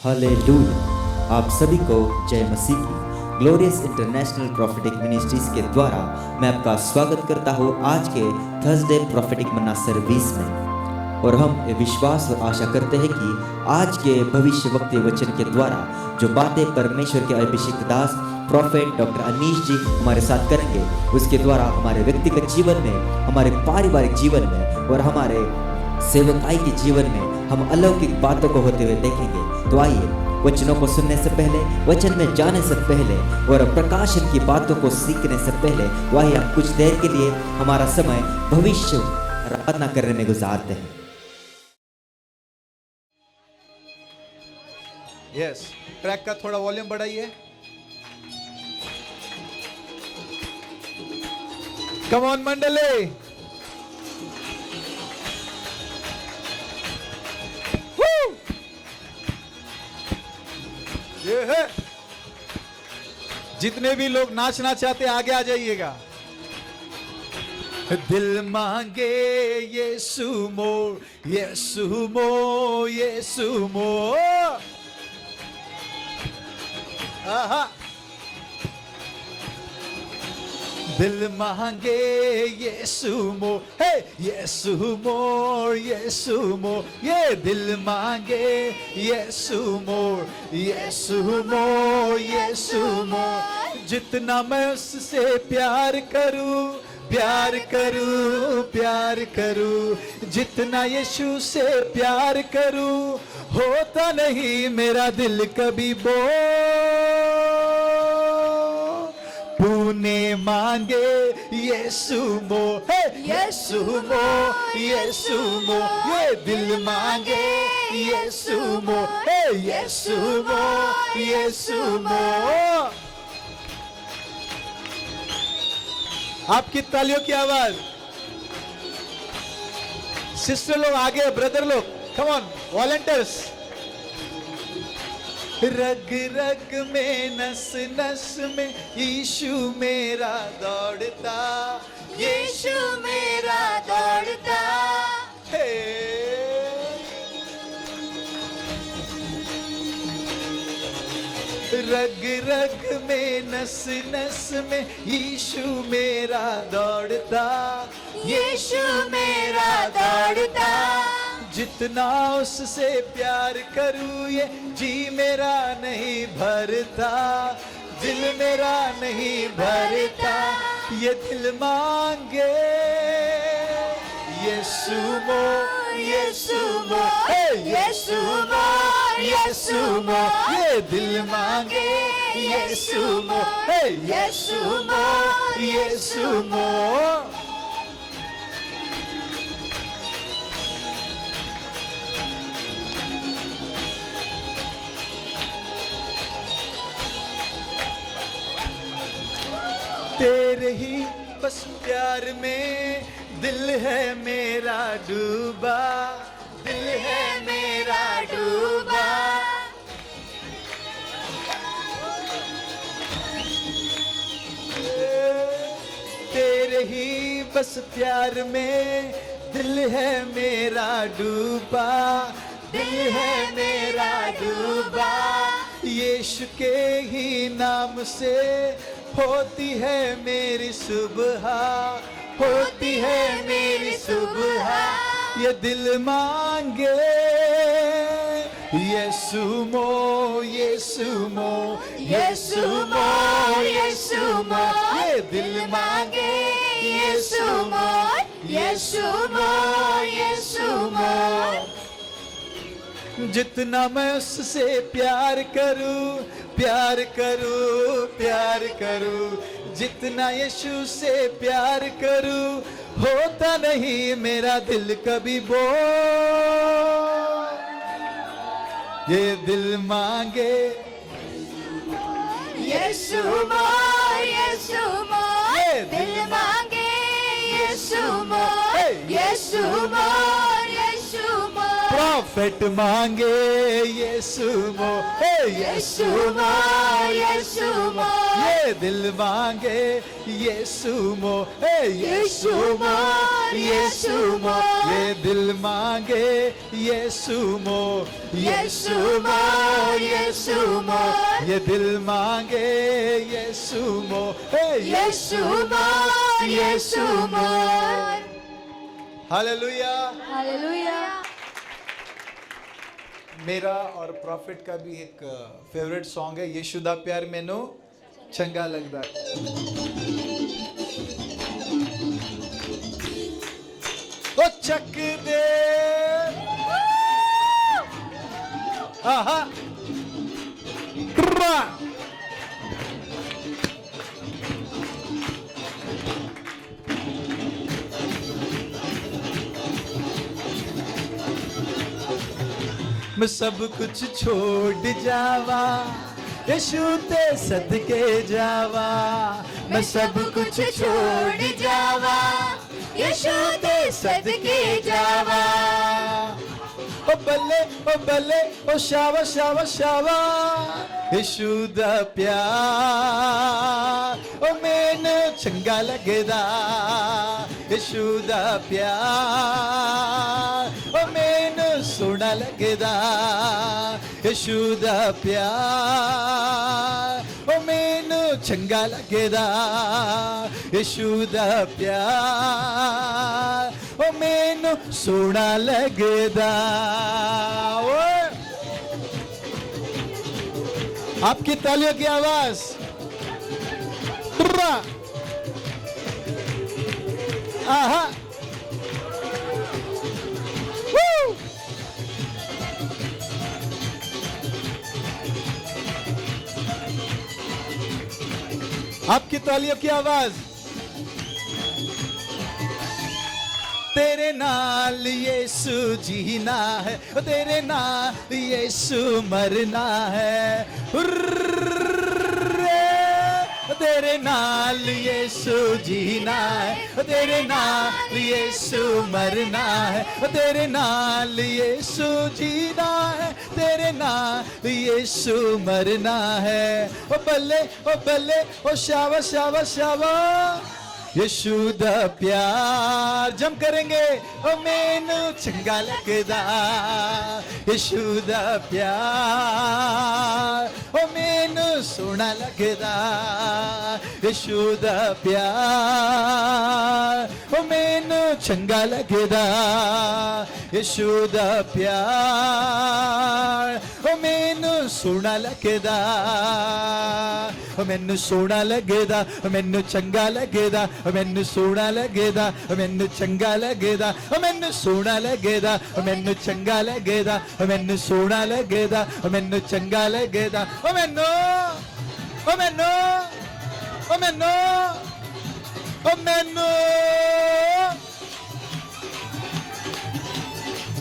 Hallelujah. आप सभी को जय मसीह की। ग्लोरियस इंटरनेशनल प्रोफेटिक मिनिस्ट्रीज के द्वारा मैं आपका स्वागत करता हूँ आज के थर्सडे प्रोफेटिक मन्ना सर्विस में। और हम ये विश्वास और आशा करते हैं कि आज के भविष्यवक्ता वचन के द्वारा जो बातें परमेश्वर के अभिषिक्त दास प्रोफेट डॉक्टर अनीश जी हमारे साथ करेंगे, उसके द्वारा हमारे व्यक्तिगत जीवन में, हमारे पारिवारिक जीवन में और हमारे सेवकाई के जीवन में हम अलौकिक बातों को होते हुए देखेंगे। तो आइए, वचनों को सुनने से पहले, वचन में जाने से पहले और प्रकाशन की बातों को सीखने से पहले, वही हम कुछ देर के लिए हमारा समय भविष्य आराधना करने में गुजारते हैं। यस, ट्रैक का थोड़ा वॉल्यूम बढ़ाइए। कम ऑन मंडली, ये है। जितने भी लोग नाचना चाहते आगे आ जाइएगा। दिल मांगे यीशु मोर, यीशु मोर, यीशु मोर। आहा। दिल मांगे यीशु मोर, हे यीशु मोर, यीशु मोर। ये दिल मांगे यीशु मोर, यीशु मोर, यीशु मोर। जितना मैं उससे प्यार करूं, प्यार करूं, प्यार करूं, जितना यीशु से प्यार करूं, होता नहीं मेरा दिल कभी बोर। तूने मांगे यीशु मोर, हे यीशु मोर, यीशु मोर। ये दिल मांगे यीशु मोर, हे यीशु मोर, यीशु मोर। आपकी तालियों की आवाज। सिस्टर लोग आगे, ब्रदर लोग, कम ऑन, वॉलंटियर्स। रग रग में, नस नस में यीशु मेरा दौड़ता, यीशु मेरा दौड़ता है। रग रग में, नस नस में यीशु मेरा दौड़ता, यीशु मेरा दौड़ता। जितना उससे प्यार करूं, ये जी मेरा नहीं भरता, दिल मेरा नहीं भरता। ये दिल मांगे यीशु मोर, यीशु मोर, हे यीशु मोर, यीशु मोर। ये दिल मांगे यीशु मोर, हे यीशु मोर, यीशु मोर। तेरे ही बस प्यार में दिल है मेरा डूबा, दिल है मेरा डूबा। तेरे ही बस प्यार में दिल है मेरा डूबा, दिल है मेरा डूबा। यीशु के ही नाम से होती है मेरी सुबह, होती है मेरी सुबह। ये दिल मांगे यीशु मोर, यीशु मोर, यीशु मोर, यीशु मोर। ये दिल मांगे यीशु मोर, यीशु मोर, यीशु मोर। जितना मैं उससे प्यार करूं, प्यार करूं, प्यार करूं, जितना यीशु से प्यार करूं, होता नहीं मेरा दिल कभी बोर। ये दिल मांगे यीशु मोर, यीशु मोर। ये दिल मांगे यीशु मोर, यीशु मोर, यीशु मोर। प्रॉफिट मांगे यीशु मो, यीशु मो, यीशु मो, ये दिल मांगे यीशु मो, यीशु मो, यीशु मो, ये दिल मांगे यीशु मो, यीशु मो, यीशु मो, ये दिल मांगे यीशु मो, यीशु मो, यीशु मो। हालेलुया। हालेलुया। मेरा और प्रॉफिट का भी एक फेवरेट सॉन्ग है, यीशु दा प्यार मैनू चंगा लगदा। ओ चक दे आहा क्रा मैं सब कुछ छोड़ जावा, यीशु ते सदके जावा, मैं सब कुछ छोड़ जावा, यीशु ते सदके जावा। ओ बल्ले ओ शावा शावा शावा, यीशु दा प्यार ओ मैनू चंगा लगदा, यीशु दा प्यार ओ मैनू सोहना लगदा, यीशु दा प्यार ओ मैनू चंगा लगदा, यीशु दा प्यार ओ मैनू सोहना लगदा। आपकी तालियों की आवाज, आहा आपकी तालियों की आवाज। तेरे नाल यीशु जीना है, तेरे नाल यीशु मरना है, हुर्रे। तेरे नाल यीशु जीना है, तेरे नाल यीशु मरना है, तेरे नाल यीशु जीना है, तेरे नाल यीशु मरना है। ओ बल्ले ओ शावा शावा शावा, यीशु दा प्यार जम करेंगे ओ मैनू चंगा लगदा, यीशु दा प्यार ओ मैनू सोहना लगदा, यीशु दा प्यार ओ मैनू चंगा लगदा, यीशु दा प्यार ओ मैनू सोहना लगदा, ओ मैनू सोहना लगदा, ओ मैनू चंगा लगदा, मैनू सोहना लगदा, मैनू चंगा लगदा, मैनू सोहना लगदा, मैनू चंगा लगदा, मैनू सोहना लगदा, मैनू चंगा लगदा, मैनू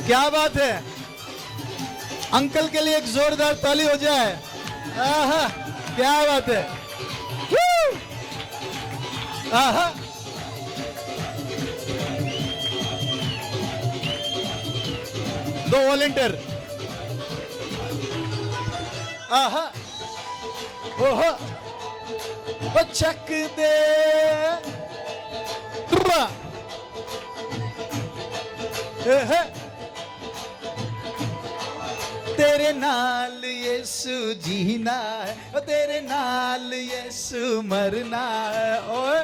क्या बात है। अंकल के लिए एक जोरदार ताली हो जाए। आहा क्या बात है। आहा दो वॉलंटियर। आहा ओहो ओ चक दे तेरे नाल यीशु जीना है, तेरे नाल यीशु मरना है, ओए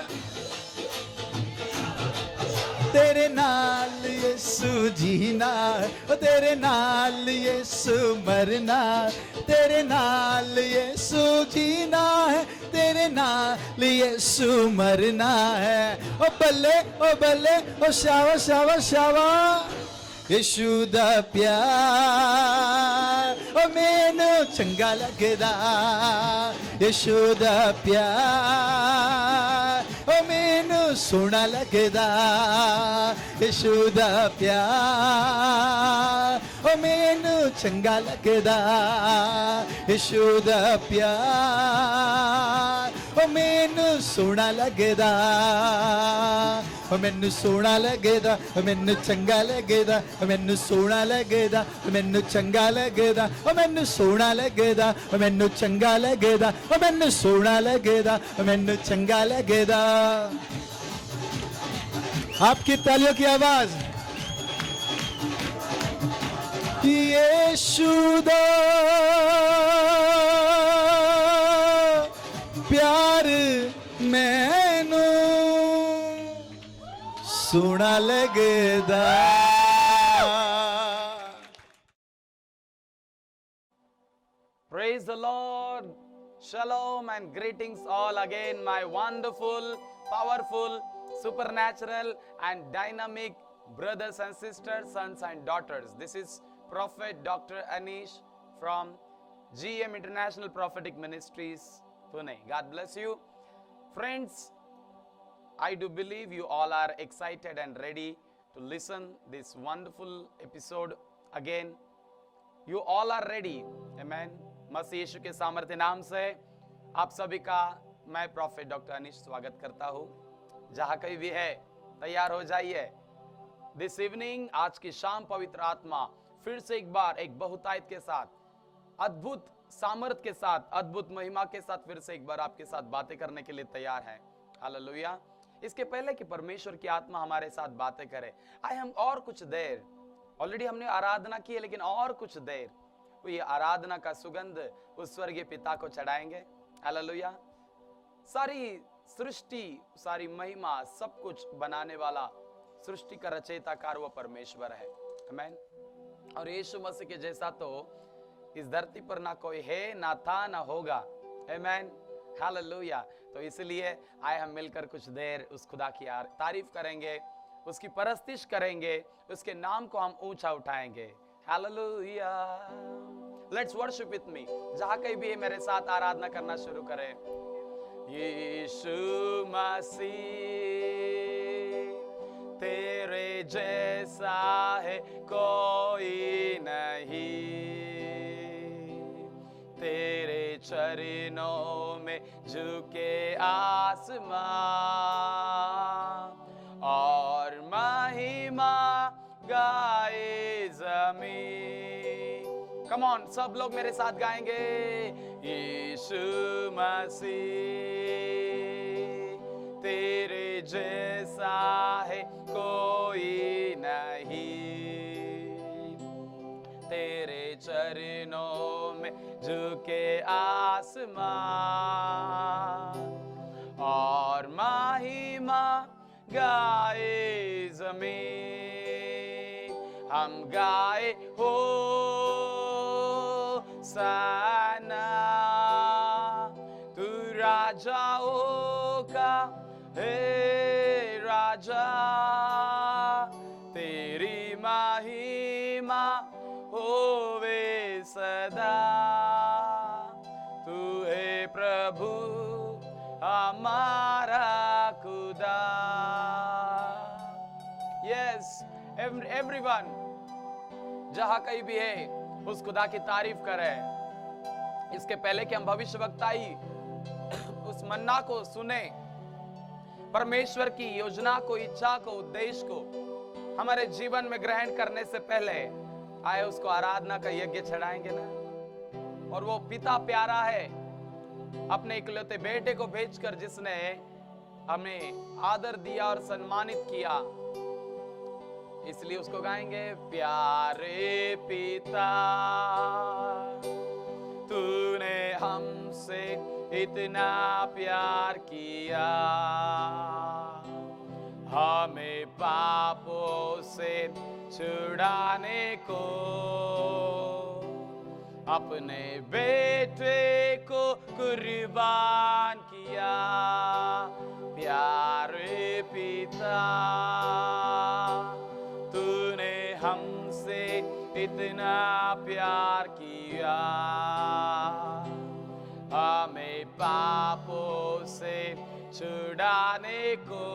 तेरे नाल यीशु जीना है, तेरे नाल यीशु मरना, तेरे नाल यीशु जीना है, तेरे नाल यीशु मरना है। ओ बल्ले ओ शावा शावा शावा, यीशु दा प्यार ओ मैनू चंगा लगदा, यीशु दा प्यार ओ मैनू सोहना लगदा, यीशु दा प्यार ओ मैनू चंगा लगदा, यीशु दा प्यार ओ मैनू सोहना लगदा, ਮੈਨੂੰ ਸੋਹਣਾ ਲੱਗਦਾ ਮੈਨੂੰ ਚੰਗਾ ਲੱਗਦਾ ਮੈਨੂੰ ਸੋਹਣਾ ਲੱਗਦਾ ਮੈਨੂੰ ਚੰਗਾ ਲੱਗਦਾ ਮੈਨੂੰ ਸੋਹਣਾ ਲੱਗਦਾ ਮੈਨੂੰ ਚੰਗਾ ਲੱਗਦਾ ਮੈਨੂੰ ਸੋਹਣਾ ਲੱਗਦਾ ਮੈਨੂੰ ਚੰਗਾ ਲੱਗਦਾ आपकी तालियों की आवाज यीशु दा प्यार मैनू सोहना लगदा Praise the Lord. Shalom and greetings all again, my wonderful, powerful, supernatural and dynamic brothers and sisters, sons and daughters. This is Prophet Dr. Anish from GM International Prophetic Ministries, Pune. God bless you. Friends, I do believe you all are excited and ready to listen this wonderful episode again. You all are ready. Amen. मसीह यीशु के सामर्थ्य नाम से आप सभी का मैं prophet doctor Anish स्वागत करता हूं। जहां कहीं भी है तैयार हो जाइए। दिस इवनिंग, आज की शाम, पवित्र आत्मा फिर से एक बार एक बहुतायत के साथ, अद्भुत सामर्थ के साथ, अद्भुत महिमा के साथ फिर से एक बार आपके साथ बातें करने के लिए तैयार है। हालेलुया। इसके पहले कि परमेश्वर की आत्मा हमारे साथ बातें करे, आए हम और कुछ देर, ऑलरेडी हमने आराधना की है, लेकिन और कुछ देर वो ये आराधना का सुगंध उस स्वर्गीय पिता को चढ़ाएंगे। हालेलुया। सारी सृष्टि, सारी महिमा, सब कुछ बनाने वाला, सृष्टि का रचयिताकार वो परमेश्वर है। आमीन। और यीशु मसीह के जैसा तो इस धरती पर ना कोई है, ना था, ना होगा। आमीन। हालेलुया। तो इसलिए आए हम मिलकर कुछ देर उस खुदा की तारीफ करेंगे, उसकी परस्तिश करेंगे, उसके नाम को हम ऊंचा उठाएंगे। Hallelujah. Let's worship with me. जहां कहीं भी मेरे साथ आराधना करना शुरू करें। यीशु मसीह तेरे जैसा है कोई नहीं, तेरे चरणों में झुके आसमां और महिमा गाए ज़मीन। कम ऑन, सब लोग मेरे साथ गाएंगे। यीशु मसीह तेरे जैसा है कोई नहीं, तेरे चरणों में झुके आसमान और महिमा गाए ज़मीन। हम गाए हो सना, तू राजाओं का हे राजा, तेरी महिमा होवे सदा। तू है प्रभु हमारा खुदा। यस एवरीवन, जहां कहीं भी है उस खुदा की तारीफ करें। इसके पहले कि हम भविष्यवक्ताई उस मन्ना को सुने, परमेश्वर की योजना को, इच्छा को, उद्देश्य को हमारे जीवन में ग्रहण करने से पहले आए उसको आराधना का यज्ञ चढ़ाएंगे ना। और वो पिता प्यारा है, अपने इकलौते बेटे को भेजकर जिसने हमें आदर दिया और सम्मानित किया, इसलिए उसको गाएंगे। प्यारे पिता, तूने हमसे इतना प्यार किया, हमें पापों से छुड़ाने को अपने बेटे को कुर्बान किया। प्यारे पिता, तूने हमसे इतना प्यार किया, हमें पापों से छुड़ाने को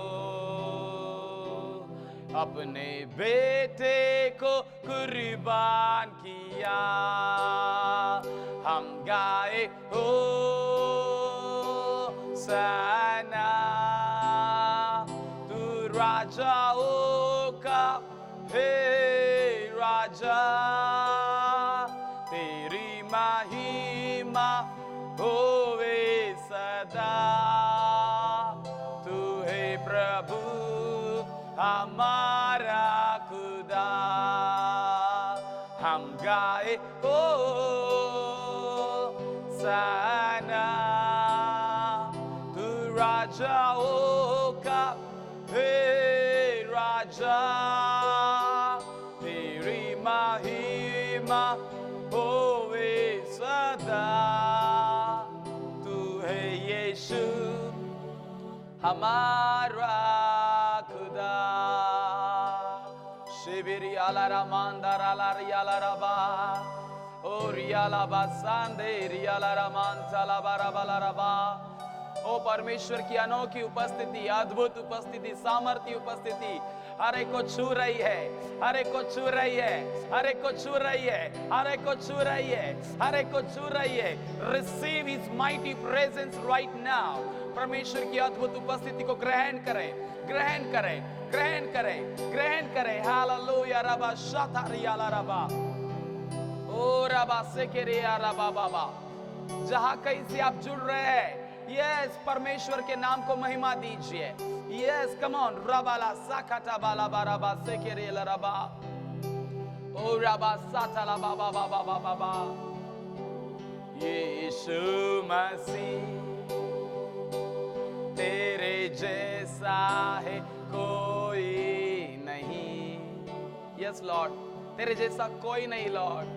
अपने बेटे को कुर्बान किया। हम गाए हो सना, तू राज महिमा होवे सदा। तू है प्रभु हमारा खुदा। हम गाए ओ सना, तू राजाओं का हे राजा। तेरी महिमा होवे सदा। तू है यीशु हमारा खुदा। शिविरी आला रमांदा राला रियाला रबा, ओ रियाला बासांदे रियाला रमांता लाबा रबा रबा। ओ परमेश्वर की अनोखी उपस्थिति, अद्भुत उपस्थिति, सामर्थ्य उपस्थिति हर एक को छू रही है, हर एक को छू रही है, हर एक को छू रही है, हर एक को छू रही है, हर एक को छू रही है। Receive his mighty presence right now. परमेश्वर की अद्भुत उपस्थिति को ग्रहण करें, ग्रहण करें, ग्रहण करें, ग्रहण करें। हालेलुया रबा शतारियाला रबा, ओ रबा सेकेरिया रबा बाबा। जहां कहीं से आप जुड़ रहे हैं, यस, परमेश्वर के नाम को महिमा दीजिए। Yes, come on. रबाला साकाटा बाला बाराबा सेकेरिया रबा, ओ रबा साताला बाबा बाबा बाबा बाबा। यीशु मसीह तेरे जैसा है कोई नहीं। यस लॉर्ड, तेरे जैसा कोई नहीं लॉर्ड।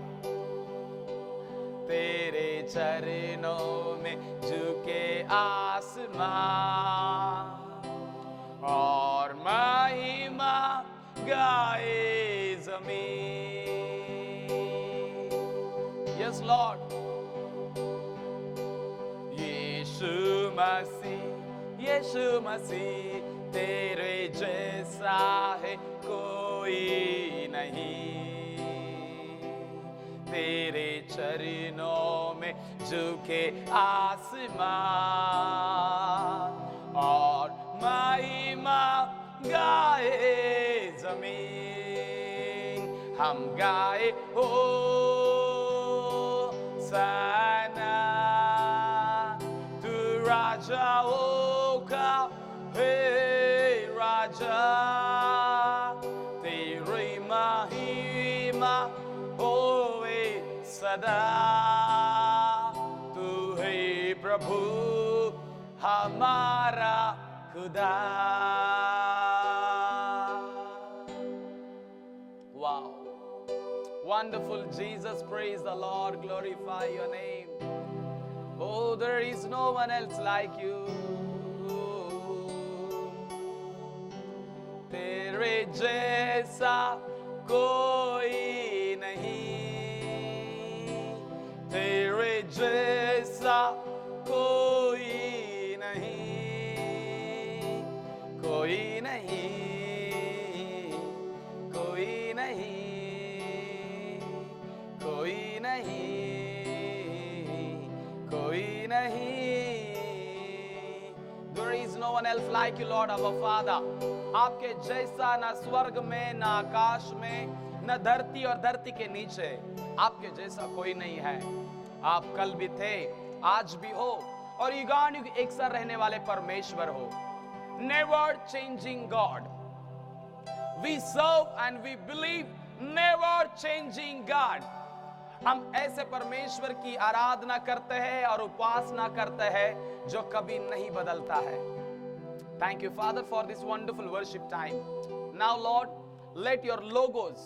तेरे चरणों में झुके आसमां और महिमा गाए जमीन। यस लॉर्ड, यीशु मसीह, यीशु मसीह तेरे जैसा है कोई नहीं। तेरे चरणों में झुके आसमां और महिमा गाए जमीन। हम गाए हो सना, तू राजाओं का हे राजा। तेरी महिमा होवे सदा। तू है प्रभु हमारा खुदा। Wow, wonderful Jesus, praise the Lord, glorify your name. Oh, there is no one else like you. तेरे जैसा कोई नहीं, तेरे जैसा कोई नहीं, कोई नहीं, कोई नहीं, कोई नहीं, कोई नहीं। There is no one else like you, Lord, our Father. आपके जैसा ना स्वर्ग में, ना आकाश में, न धरती और धरती के नीचे आपके जैसा कोई नहीं है। आप कल भी थे, आज भी हो और युगानुयुग एक साथ रहने वाले परमेश्वर हो। Never changing God we serve and we believe, never changing God. हम ऐसे परमेश्वर की आराधना करते हैं और उपासना करते हैं जो कभी नहीं बदलता है। Thank you, Father, for this wonderful worship time. Now, Lord, let your logos,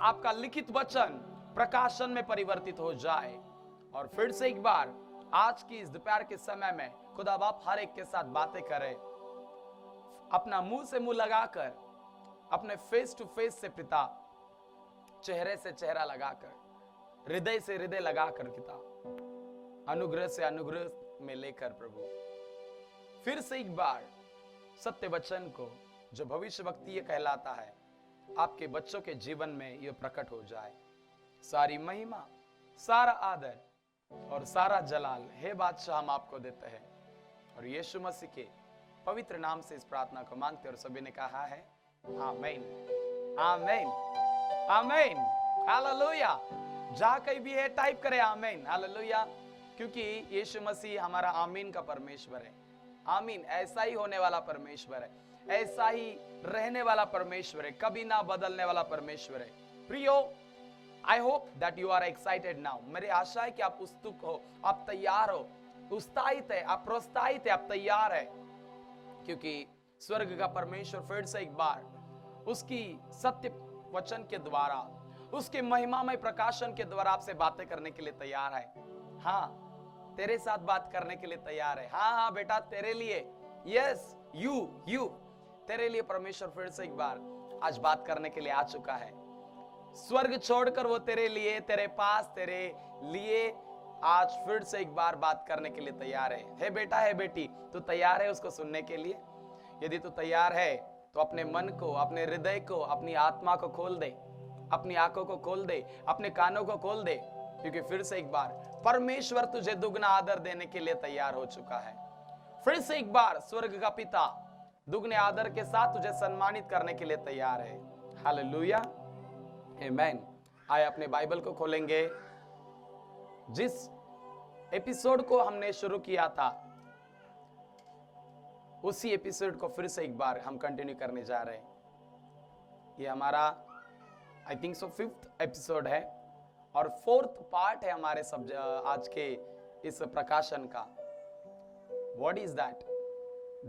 आपका लिखित वचन प्रकाशन में परिवर्तित हो जाए। और फिर से एक बार आज की इस दोपहर के समय में खुदा बाप हर एक के साथ बातें करे। अपना मुंह से मुंह लगाकर, अपने फेस टू फेस से पिता, चेहरे से चेहरा लगाकर, हृदय से हृदय लगाकर पिता, अनुग्रह से अनुग्रह में लेकर प्रभु फिर से एक बार सत्य वचन को जो भविष्यवक्ता ये कहलाता है आपके बच्चों के जीवन में ये प्रकट हो जाए। सारी महिमा, सारा आदर और सारा जलाल हे बादशाह हम आपको देते हैं और यीशु मसीह के पवित्र नाम से इस प्रार्थना को मांगते और सभी ने कहा है आमीन, आमीन, आमीन, हालेलुया। जहां कहीं भी है टाइप करें आमीन, हालेलुया। क्योंकि यीशु मसीह हमारा आमीन का परमेश्वर है। आमीन, ऐसा ही होने वाला परमेश्वर है, ऐसा ही रहने वाला परमेश्वर है, कभी ना बदलने वाला परमेश्वर है। प्रियो, I hope that you are excited now. मेरी आशा है कि आप उत्सुक हो, आप तैयार हो, उत्साहित है, आप प्रोत्साहित है, आप तैयार है, क्योंकि स्वर्ग का परमेश्वर फिर से एक बार उसकी सत्य वचन के द्वारा, उसके महिमामय प्रकाशन के द्वारा आपसे बातें करने के लिए तैयार है। हाँ, तेरे साथ बात करने के लिए तैयार है। हाँ बेटा, तेरे लिए, यस, यू तेरे लिए परमेश्वर फिर से एक बार आज बात करने के लिए आ चुका है। स्वर्ग छोड़कर वो तेरे लिए, तेरे पास, तेरे लिए आज फिर से एक बार बात करने के लिए तैयार है। हे बेटा, हे बेटी, तू तैयार है उसको सुनने के लिए? यदि तू तैयार है तो अपने मन को, अपने हृदय को, अपनी आत्मा को खोल दे, अपनी आंखों को खोल दे, अपने कानों को खोल दे, क्योंकि फिर से एक बार परमेश्वर तुझे दुगना आदर देने के लिए तैयार हो चुका है। फिर से एक बार स्वर्ग का पिता दुगने आदर के साथ तुझे सम्मानित करने के लिए तैयार है। हालेलुया, आमेन। आए अपने बाइबल को खोलेंगे। जिस एपिसोड को हमने शुरू किया था, उसी एपिसोड को फिर से एक बार हम कंटिन्यू करने जा रहे हैं। ये हमारा I think so 5th episode है और 4th पार्ट है हमारे आज के इस प्रकाशन का। What is that?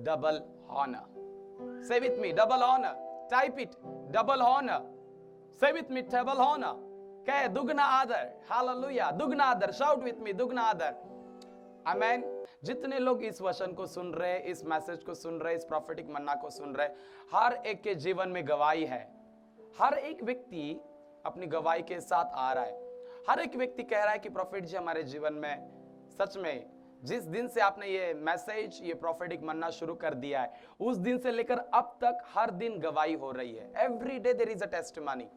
Double honour. Say with me, double honour. Type it, double honour. Say with me, double honour. कहे दुगना आदर। हालेलुया, दुगना आदर। शाउट विथ मी, दुगना आदर। आमेन। जितने लोग इस वचन को सुन रहे, इस मैसेज को सुन रहे, इस प्रोफेटिक मन्ना को सुन रहे, हर एक के जीवन में गवाही है। हर एक व्यक्ति अपनी गवाही के साथ आ रहा है। हर एक व्यक्ति कह रहा है कि प्रोफेट जी, हमारे जीवन में सच में जिस दिन से आपने ये मैसेज, ये प्रोफेटिक मन्ना शुरू कर दिया है, उस दिन से लेकर अब तक हर दिन गवाही हो रही है। Every day there is a testimony.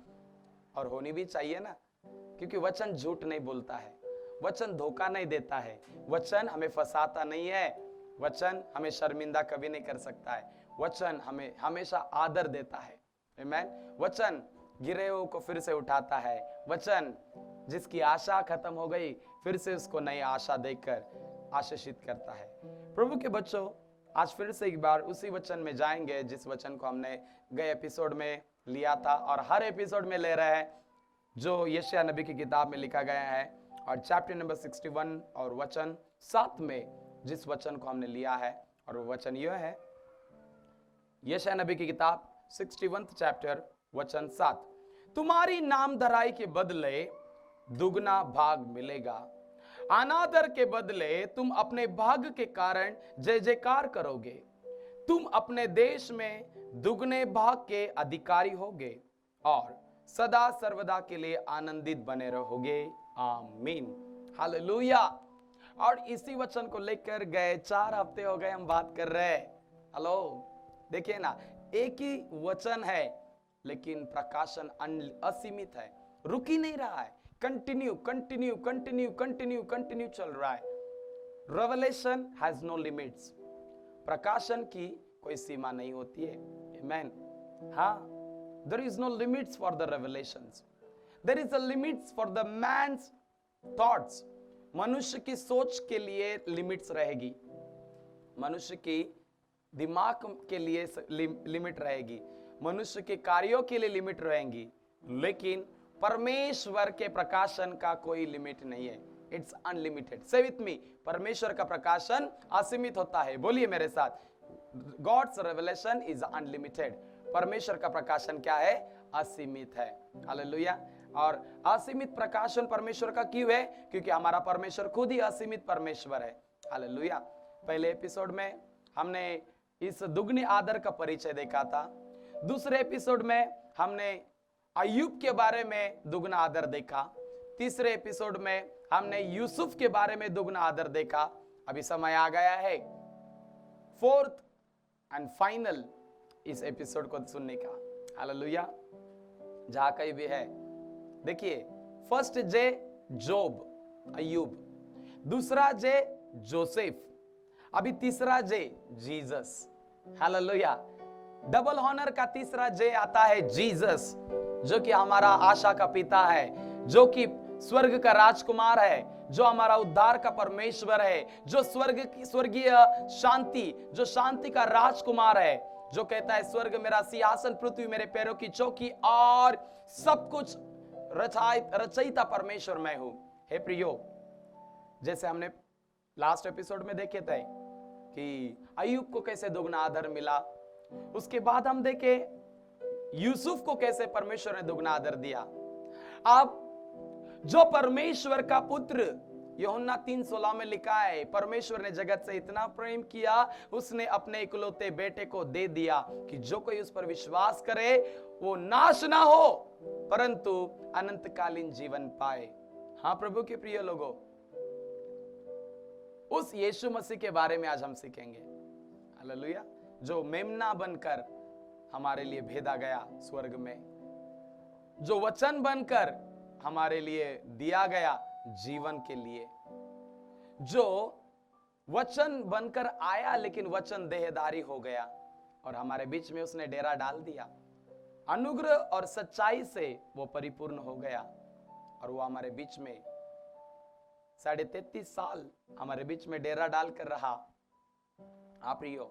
और होनी भी चाहिए ना, क्योंकि वचन झूठ नहीं बोलता है, वचन धोखा नहीं देता है, वचन हमें फंसाता नहीं है, वचन हमें शर्मिंदा कभी नहीं कर सकता है, वचन हमें हमेशा आदर देता है। आमीन। वचन गिरे हुए को फिर से उठाता है। वचन जिसकी आशा खत्म हो गई, फिर से उसको नई आशा देकर आशीषित करता है। प्रभु के बच्चों, आज फिर से एक बार उसी वचन में जाएंगे जिस वचन को हमने गए एपिसोड में लिया था और हर एपिसोड में ले रहे हैं, जो यशायाह नबी की किताब में लिखा गया है। और चैप्टर नंबर 61 और वचन 7 में जिस वचन को हमने लिया है, और वो वचन यह है, यशायाह नबी की किताब 61 चैप्टर वचन 7। तुम्हारी नामधराई के बदले दुगना भाग मिलेगा, अनादर के बदले तुम अपने भाग के कारण जय जयकार करोगे। तुम अपने देश में दुगने भाग के अधिकारी होगे और सदा सर्वदा के लिए आनंदित बने रहोगे। आमीन। हालेलुया। और इसी वचन को लेकर गए 4 हफ्ते हो गए हम बात कर रहे हैं। हेलो, देखिए ना, एक ही वचन है लेकिन प्रकाशन असीमित है, रुक ही नहीं रहा है, continue continue continue continue continue चल रहा है। Revelation has no limits. प्रकाशन की कोई सीमा नहीं होती है। आमीन। हाँ, there is no limits for the revelations. There is a limits for the man's thoughts. मनुष्य की सोच के लिए लिमिट्स रहेगी, मनुष्य की दिमाग के लिए लिमिट रहेगी, मनुष्य के कार्यों के लिए लिमिट रहेंगी, लेकिन परमेश्वर के प्रकाशन का कोई लिमिट नहीं है। It's unlimited. से विथ मी, परमेश्वर का प्रकाशन असीमित होता है। बोलिए मेरे साथ, गॉड्स रेवलेशन इज अनलिमिटेड। परमेश्वर का प्रकाशन क्या है? असीमित है। हालेलुया। और असीमित प्रकाशन परमेश्वर का क्यों है? क्योंकि हमारा परमेश्वर खुद ही असीमित परमेश्वर है। हालेलुया। पहले एपिसोड में हमने इस दुगने आदर का परिचय देखा था। दूसरे एपिसोड में हमने अय्यूब के बारे में दुगना आदर देखा। तीसरे एपिसोड में हमने यूसुफ के बारे में दुगना आदर देखा। अभी समय आ गया है 4th एंड फाइनल इस एपिसोड को सुनने का। हालेलुया। जहां कहीं भी है, देखिए, फर्स्ट जे जोब, अय्यूब, दूसरा जे जोसेफ, अभी तीसरा जे जीसस। हालेलुया। डबल हॉनर का तीसरा जे आता है जीसस, जो कि हमारा आशा का पिता है, जो कि स्वर्ग का राजकुमार है, जो हमारा उद्धार का परमेश्वर है, जो स्वर्गीय शांति, जो शांति का राजकुमार है, जो कहता है स्वर्ग मेरा सिंहासन, पृथ्वी मेरे पैरों की चौकी और सब कुछ रचयिता परमेश्वर मैं हूं। हे प्रियो, जैसे हमने लास्ट एपिसोड में देखे थे कि अय्यूब को कैसे दोगुना आदर मिला, उसके बाद हम देखे यूसुफ को कैसे परमेश्वर ने दोगुना आदर दिया। अब जो परमेश्वर का पुत्र, यूहन्ना 3:16 में लिखा है, परमेश्वर ने जगत से इतना प्रेम किया, उसने अपने इकलौते बेटे को दे दिया कि जो कोई उस पर विश्वास करे वो नाश ना हो परंतु अनंतकालीन जीवन पाए। हाँ प्रभु के प्रिय लोगों, उस यीशु मसीह के बारे में आज हम सीखेंगे। हालेलुया। जो मेमना बनकर हमारे लिए भेदा गया स्वर्ग में, जो वचन बनकर हमारे लिए दिया गया जीवन के लिए, जो वचन बनकर आया लेकिन वचन देहधारी हो गया और हमारे बीच में उसने डेरा डाल दिया। अनुग्रह और सच्चाई से वो परिपूर्ण हो गया और वो हमारे बीच में 33.5 साल हमारे बीच में डेरा डालकर रहा। आप प्रियो,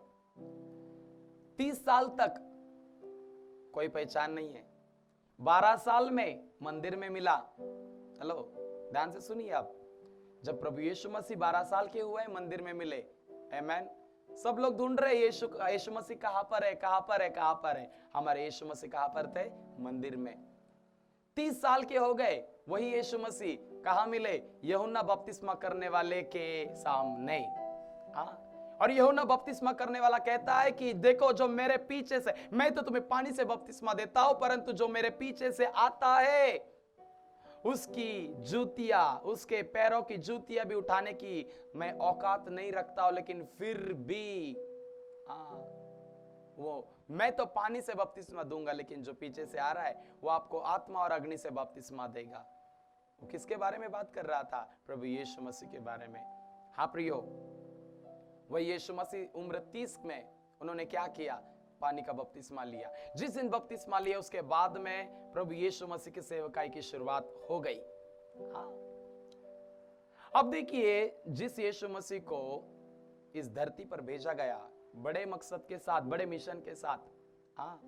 30 साल तक कोई पहचान नहीं है। 12 साल में मंदिर में मिला। हेलो, ध्यान से सुनिए आप। जब प्रभु यीशु मसीह 12 साल के हुए मंदिर में मिले, आमेन। सब लोग ढूंढ रहे यीशु मसीह कहां पर है, कहां पर है, कहां पर है। हमारे यीशु मसीह कहां पर थे? मंदिर में। 30 साल के हो गए, वही यीशु मसीह कहां मिले? यूहन्ना बपतिस्मा करने वाले के सामने। और यूहन्ना बपतिस्मा करने वाला कहता है कि देखो जो मेरे पीछे से, मैं तो तुम्हें पानी से बपतिस्मा देता हूं, परंतु जो मेरे पीछे से आता है उसकी जूतियां, उसके पैरों की जूतियां भी उठाने की मैं औकात नहीं रखता हूं, लेकिन फिर भी वो मैं तो पानी से बपतिस्मा दूंगा, लेकिन जो पीछे से आ रहा है वो आपको आत्मा और अग्नि से बपतिस्मा देगा। वो किसके बारे में बात कर रहा था? प्रभु यीशु मसीह के बारे में। हाँ प्रियो, वही यीशु मसीह उम्र 30 में उन्होंने क्या किया? पानी का बपतिस्मा लिया। जिस दिन बपतिस्मा लिया उसके बाद में प्रभु यीशु मसीह की सेवकाई की शुरुआत हो गई। हाँ, अब देखिए, जिस यीशु मसीह को इस धरती पर भेजा गया बड़े मकसद के साथ, बड़े मिशन के साथ, हाँ,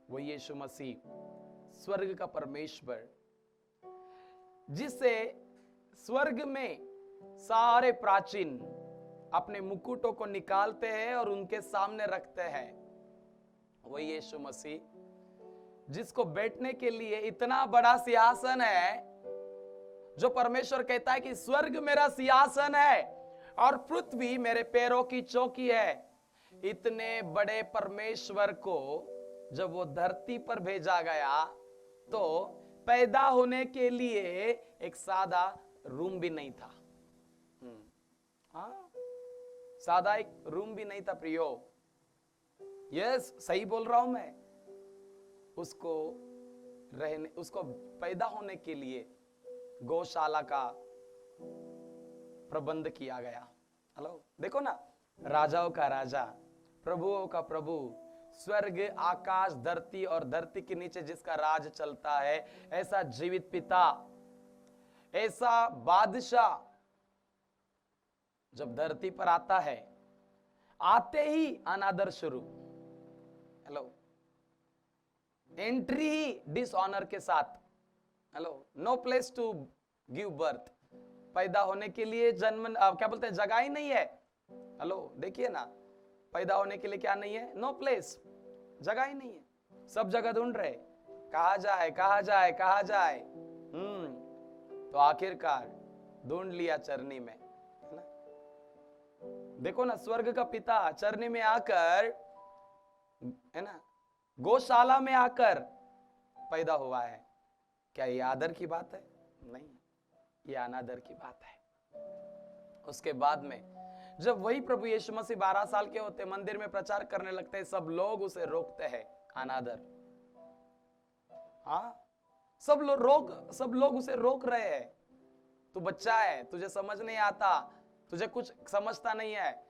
वो यीशु मसीह स्वर्ग का परमेश्वर, जिससे स्वर्ग में सारे प्राचीन अपने मुकुटों को निकालते हैं और उनके सामने रखते हैं, वही यीशु मसीह जिसको बैठने के लिए इतना बड़ा सिंहासन है, जो परमेश्वर कहता है कि स्वर्ग मेरा सिंहासन है और पृथ्वी मेरे पैरों की चौकी है। इतने बड़े परमेश्वर को जब वो धरती पर भेजा गया तो पैदा होने के लिए एक सादा रूम भी नहीं था। हाँ, सादा एक रूम भी नहीं था प्रियो। यस, सही बोल रहा हूं मैं। उसको पैदा होने के लिए गौशाला का प्रबंध किया गया। हेलो, देखो ना, राजाओं का राजा, प्रभुओं का प्रभु, स्वर्ग, आकाश, धरती और धरती के नीचे जिसका राज चलता है, ऐसा जीवित पिता, ऐसा बादशाह जब धरती पर आता है, आते ही अनादर शुरू। हेलो, एंट्री ही डिसऑनर के साथ। Hello, no place to give birth. पैदा होने के लिए जन्म, क्या बोलते हैं, जगह ही नहीं है। हेलो, देखिए ना, पैदा होने के लिए क्या नहीं है? नो प्लेस, जगह ही नहीं है। सब जगह ढूंढ रहे, कहा जाए, कहा जाए, कहा जाए। तो आखिरकार ढूंढ लिया चरनी में, है ना? देखो ना, स्वर्ग का पिता चरनी में आकर, है ना, गौशाला में आकर पैदा हुआ है। क्या ये आदर की बात है? नहीं, ये अनादर की बात है। उसके बाद में जब वही प्रभु यीशु मसीह 12 साल के होते, मंदिर में प्रचार करने लगते हैं, सब लोग उसे रोकते हैं। अनादर। हाँ, सब लोग उसे रोक रहे हैं। तू बच्चा है, तुझे समझ नहीं आता, तुझे कुछ समझता नहीं है।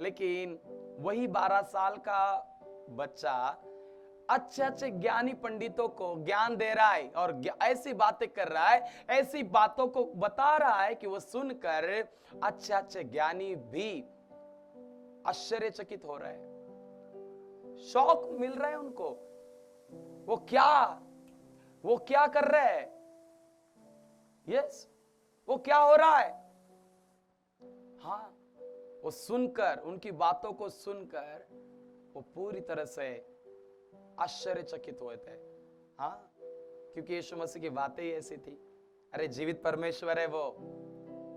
लेकिन वही 12 साल का बच्चा अच्छे अच्छे ज्ञानी पंडितों को ज्ञान दे रहा है और ऐसी बातें कर रहा है, ऐसी बातों को बता रहा है कि वो सुनकर अच्छे अच्छे ज्ञानी भी आश्चर्यचकित हो रहे हैं, शौक मिल रहा है उनको। वो क्या कर रहे हैं? यस, वो क्या हो रहा है? हाँ, वो सुनकर, उनकी बातों को सुनकर वो पूरी तरह से आश्चर्यचकित हुए थे। हाँ, क्योंकि यीशु मसीह की बातें ही ऐसी थी। अरे जीवित परमेश्वर है वो,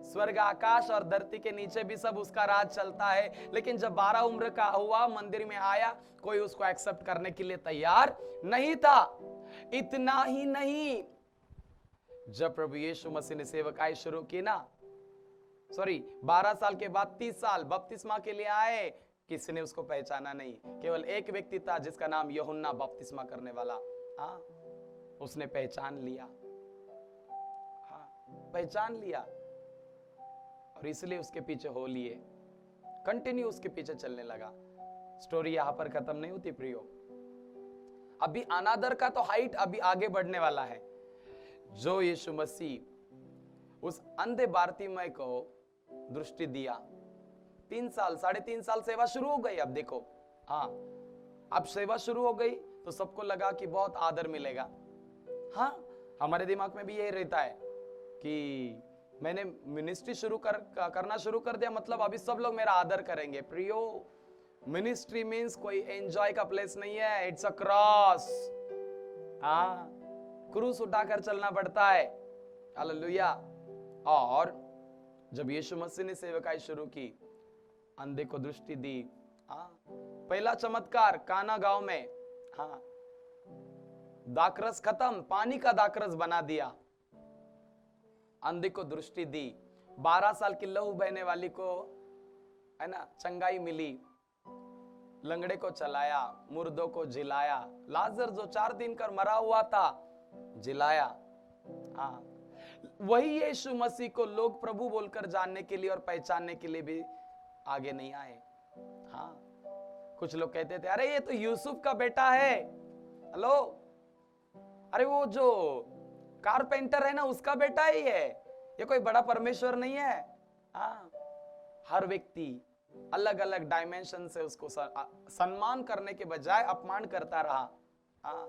स्वर्ग आकाश और धरती के नीचे भी सब उसका राज चलता है। लेकिन जब 12 उम्र का हुआ, मंदिर में आया, कोई उसको एक्सेप्ट करने के लिए तैयार नहीं था। इतना ही नहीं, जब प्रभु यीशु मसीह ने सेवकाई शुरू की ना, 12 साल के बाद 30 साल बपतिस्मा के लिए आए, किसी ने उसको पहचाना नहीं। केवल एक व्यक्ति था जिसका नाम यूहन्ना बपतिस्मा करने वाला, हाँ, उसने पहचान लिया, हाँ, पहचान लिया, और इसलिए उसके पीछे हो लिए, कंटिन्यू उसके पीछे चलने लगा। स्टोरी यहां पर खत्म नहीं होती प्रियो, अभी अनादर का तो हाइट अभी आगे बढ़ने वाला है। जो यीशु मसीह उस अंधे बारतीमय को दृष्टि दिया, 3 साल 3.5 साल सेवा शुरू हो गई। अब देखो, हाँ, अब सेवा शुरू हो गई तो सबको लगा कि बहुत आदर मिलेगा। हाँ, हमारे दिमाग में भी यही रहता है कि मैंने मिनिस्ट्री करना शुरू कर दिया, मतलब अभी सब लोग मेरा आदर करेंगे। प्रियो, मिनिस्ट्री मीन्स कोई एंजॉय का प्लेस नहीं है, इट्स अ क्रॉस। हाँ, क्रूस उठाकर चलना पड़ता है। हालेलुया। और जब यीशु मसीह ने सेवकाई शुरू की, अंधे को दृष्टि दी। हाँ, पहला चमत्कार काना गांव में, हाँ, दाखरस खत्म, पानी का दाखरस बना दिया, अंधे को दृष्टि दी। 12 साल की लहू बहने वाली को, है ना, चंगाई मिली, लंगड़े को चलाया, मुर्दों को जिलाया, लाजर जो 4 दिन कर मरा हुआ था जिलाया। हाँ, वही यीशु मसीह को लोग प्रभु बोलकर जानने के लिए और पहचानने के लिए भी आगे नहीं आए। हाँ, कुछ लोग कहते थे, अरे ये तो यूसुफ का बेटा है। हेलो, अरे वो जो कारपेंटर है ना, उसका बेटा ही है, ये कोई बड़ा परमेश्वर नहीं है। हाँ, हर व्यक्ति अलग अलग डायमेंशन से उसको सम्मान करने के बजाय अपमान करता रहा। हाँ,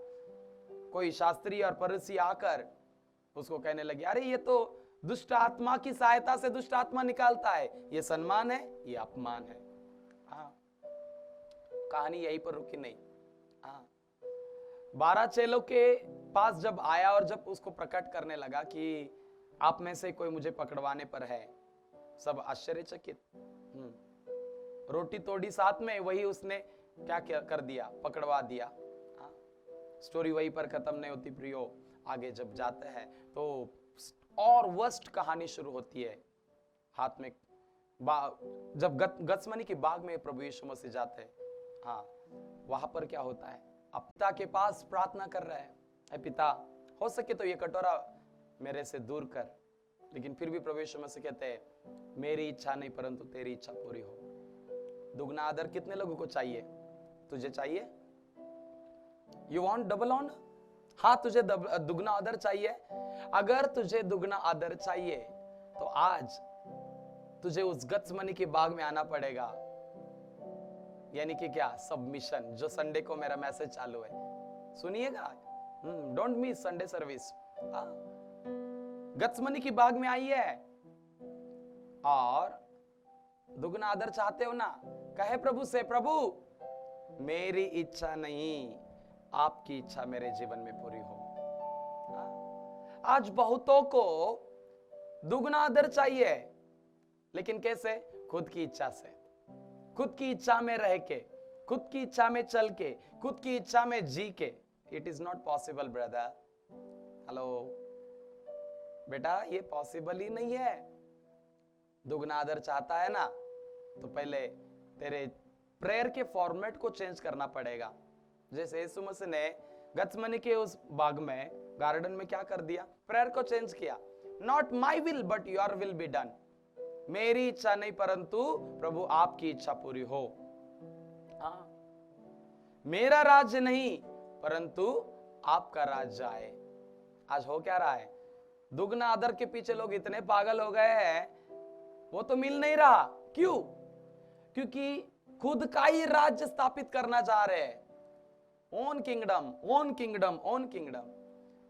कोई शास्त्री और फरीसी आकर उसको कहने लगे, अरे ये तो दुष्ट आत्मा की सहायता से दुष्ट आत्मा निकालता है, ये सम्मान है, ये अपमान है। हाँ, कहानी यहीं पर रुकी नहीं। हाँ, 12 चेलों के पास जब आया और जब उसको प्रकट करने लगा कि आप में से कोई मुझे पकड़वाने पर है, सब आश्चर्यचकित। रोटी तोड़ी साथ में, वही उसने क्या कर दिया, पकड़वा दिया। हाँ, स्टोरी वहीं पर खत्म नहीं होती प्रियो, आगे जब जाते हैं तो और वर्स्ट कहानी शुरू होती है। हाथ में जब गत्समनी की बाग में प्रभु यीशु मसीह जाते हैं, हाँ, वहां पर क्या होता है, अब पिता के पास प्रार्थना कर रहे हैं, ऐ पिता, हो सके तो ये कटोरा मेरे से दूर कर, लेकिन फिर भी प्रभु यीशु मसीह कहते हैं, मेरी इच्छा नहीं परंतु तेरी इच्छा पूरी हो। दुगना आदर कितने लोगों को चाहिए? तुझे चाहिए? You want double honour? हाँ, तुझे दुगना आदर चाहिए। अगर तुझे दुगना आदर चाहिए तो आज तुझे उस गत्समनी की बाग में आना पड़ेगा। यानी कि क्या? सबमिशन। जो संडे को मेरा मैसेज चालू है, सुनिएगा, डोंट मिस संडे सर्विस। गत्समनी की बाग में आई है और दुगना आदर चाहते हो ना, कहे प्रभु से, प्रभु मेरी इच्छा नहीं, आपकी इच्छा मेरे जीवन में पूरी हो। आज बहुतों को दुगना आदर चाहिए, लेकिन कैसे? खुद की इच्छा से, खुद की इच्छा में रह के, खुद की इच्छा में चल के, खुद की इच्छा में जी के। It is not possible brother. Hello बेटा, ये पॉसिबल ही नहीं है। दुगना आदर चाहता है ना, तो पहले तेरे प्रेयर के फॉर्मेट को चेंज करना पड़ेगा। जैसे यीशु मसीह ने गत्समनी के उस बाग में, गार्डन में क्या कर दिया? प्रेयर को चेंज किया। Not my will but your will be done. मेरी इच्छा नहीं परंतु प्रभु आपकी इच्छा पूरी हो। हाँ, मेरा राज्य नहीं परंतु आपका राज्य आए। आज हो क्या रहा है? दुगना आदर के पीछे लोग इतने पागल हो गए हैं, वो तो मिल नहीं रहा। क्यों? क्योंकि खुद का ही राज्य स्थापित करना चाह रहे हैं। Own kingdom, own kingdom, own kingdom.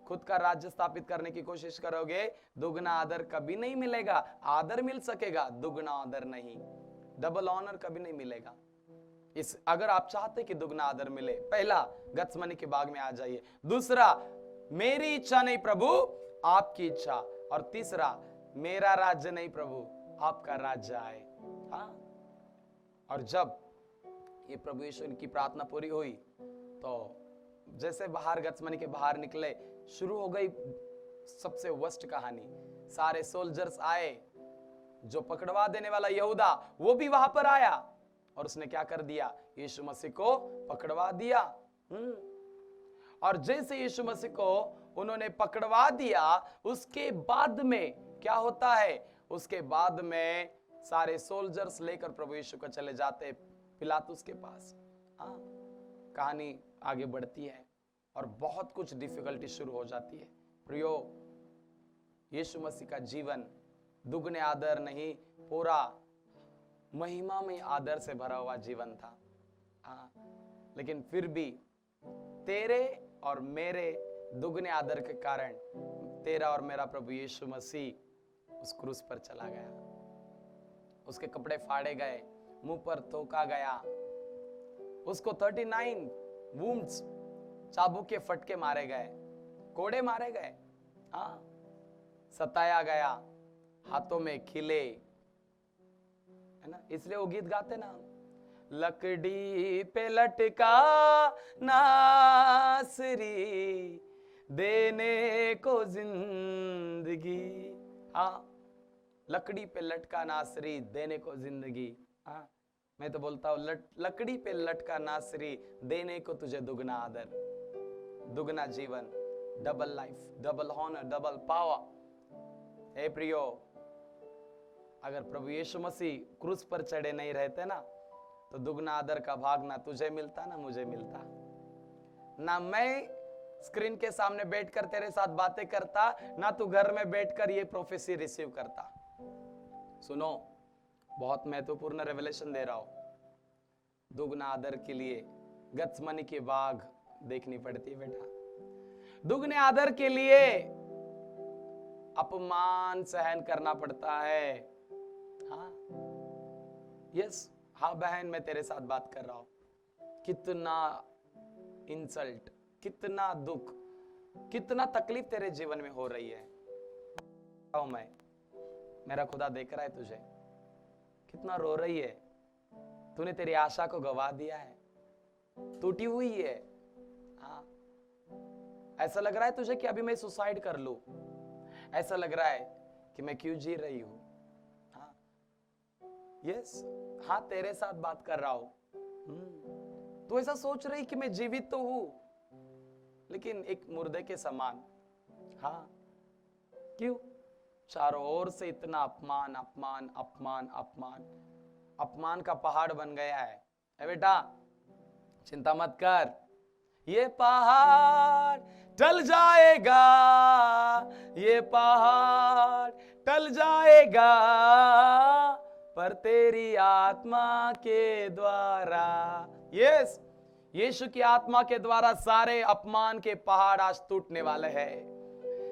खुद का राज्य स्थापित करने की कोशिश करोगे, दुगना आदर कभी नहीं मिलेगा। आदर मिल सकेगा, दुगना आदर नहीं। डबल ऑनर कभी नहीं मिलेगा। अगर आप चाहते कि दुगना आदर मिले, पहला गत्समनी के बाग में आ जाइए। दूसरा, मेरी इच्छा नहीं प्रभु, आपकी इच्छा। और तीसरा, मेरा राज्य नहीं प्रभु, आपका राज्य आए। हाँ, और जब ये प्रभु यीशु की प्रार्थना पूरी हुई तो जैसे बाहर गत्समनी के बाहर निकले, शुरू हो गई सबसे वर्स्ट कहानी। सारे सोल्जर्स आए, जो पकड़वा देने वाला यहूदा वो भी वहां पर आया, और उसने क्या कर दिया? यीशु मसीह को पकड़वा दिया। और जैसे यीशु मसीह को उन्होंने पकड़वा दिया, उसके बाद में क्या होता है? उसके बाद में सारे सोल्जर्स लेकर प्रभु यीशु को चले जाते पिलातुस के पास। कहानी आगे बढ़ती है और बहुत कुछ डिफिकल्टी शुरू हो जाती है। प्रियो, यीशु मसीह का जीवन दुगने आदर नहीं, पूरा महिमा में आदर से भरा हुआ जीवन था। लेकिन फिर भी तेरे और मेरे दुगने आदर के कारण तेरा और मेरा प्रभु यीशु मसीह उस क्रूस पर चला गया। उसके कपड़े फाड़े गए, मुंह पर थूका गया, उसको 39 वुंड्स, चाबुक के फटके मारे गए, कोड़े मारे गए, सताया गया, हाथों में खिले, है ना? इसलिए वो गीत गाते ना, लकड़ी पे लटका नासरी देने को जिंदगी। लकड़ी पे लटका नासरी देने को जिंदगी। मैं तो बोलता हूं, लकड़ी पे लटका नासरी देने को तुझे दुगना आदर, दुगना जीवन, double life, double honour, double power. हे प्रियो, अगर प्रभु यीशु मसीह क्रूस पर चढ़े नहीं रहते ना, तो दुगना आदर का भाग ना तुझे मिलता ना मुझे मिलता। ना मैं स्क्रीन के सामने बैठकर तेरे साथ बातें करता, ना तू घर में बैठकर ये प्रोफेसी रिसीव करता। सुनो, बहुत महत्वपूर्ण रेवलेशन दे रहा हूं। दुगना आदर के लिए गत्समनी की बाग देखनी पड़ती है बेटा। दुगने आदर के लिए अपमान सहन करना पड़ता है। यस, हाँ बहन, मैं तेरे साथ बात कर रहा हूं। कितना इंसल्ट, कितना दुख, कितना तकलीफ तेरे जीवन में हो रही है। मैं, मेरा खुदा देख रहा है तुझे, कितना रो रही है। तूने तेरी आशा को गवा दिया है, टूटी हुई है। ऐसा लग रहा है तुझे कि अभी मैं सुसाइड कर लूं। ऐसा लग रहा है कि मैं क्यों जी रही हूं। यस, हाँ, तेरे साथ बात कर रहा हूं। तू ऐसा सोच रही कि मैं जीवित तो हूं, लेकिन एक मुर्दे के समान। क्यों? चारों ओर से इतना अपमान, अपमान, अपमान, अपमान, अपमान का पहाड़ बन गया है। बेटा, चिंता मत कर, ये पहाड़ टल जाएगा, ये पहाड़ टल जाएगा, पर तेरी आत्मा के द्वारा। यस, यीशु की आत्मा के द्वारा सारे अपमान के पहाड़ आज टूटने वाले हैं।